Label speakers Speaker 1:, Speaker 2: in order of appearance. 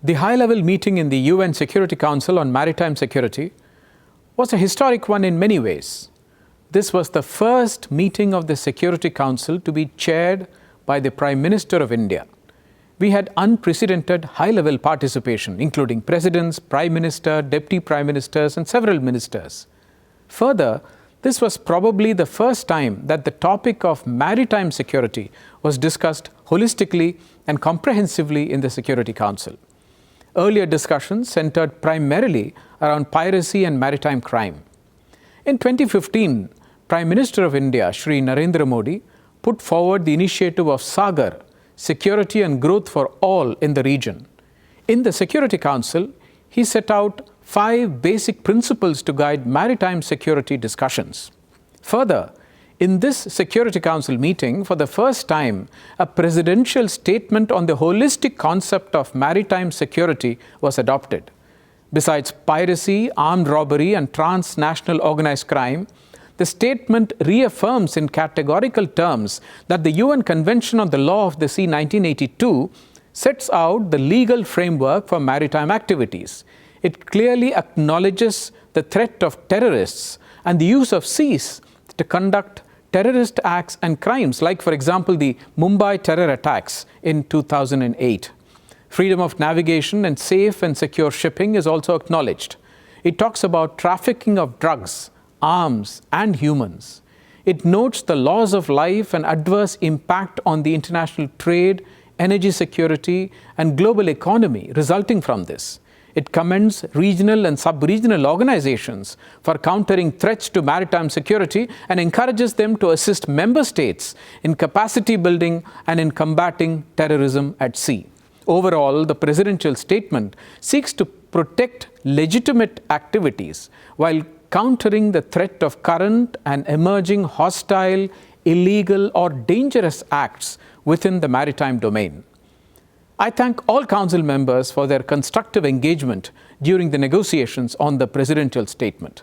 Speaker 1: The high-level meeting in the UN Security Council on Maritime Security was a historic one in many ways. This was the first meeting of the Security Council to be chaired by the Prime Minister of India. We had unprecedented high-level participation, including presidents, Prime Minister, Deputy Prime Ministers, and several ministers. Further, this was probably the first time that the topic of maritime security was discussed holistically and comprehensively in the Security Council. Earlier discussions centered primarily around piracy and maritime crime. In 2015, Prime Minister of India, Shri Narendra Modi, put forward the initiative of Sagar, Security and Growth for All in the region. In the Security Council, he set out 5 basic principles to guide maritime security discussions. Further, in this Security Council meeting, for the first time, a presidential statement on the holistic concept of maritime security was adopted. Besides piracy, armed robbery, and transnational organized crime, the statement reaffirms in categorical terms that the UN Convention on the Law of the Sea 1982 sets out the legal framework for maritime activities. It clearly acknowledges the threat of terrorists and the use of seas to conduct terrorist acts and crimes, like, for example, the Mumbai terror attacks in 2008. Freedom of navigation and safe and secure shipping is also acknowledged. It talks about trafficking of drugs, arms, and humans. It notes the loss of life and adverse impact on the international trade, energy security, and global economy resulting from this. It commends regional and sub-regional organizations for countering threats to maritime security and encourages them to assist member states in capacity building and in combating terrorism at sea. Overall, the presidential statement seeks to protect legitimate activities while countering the threat of current and emerging hostile, illegal, or dangerous acts within the maritime domain. I thank all Council members for their constructive engagement during the negotiations on the presidential statement.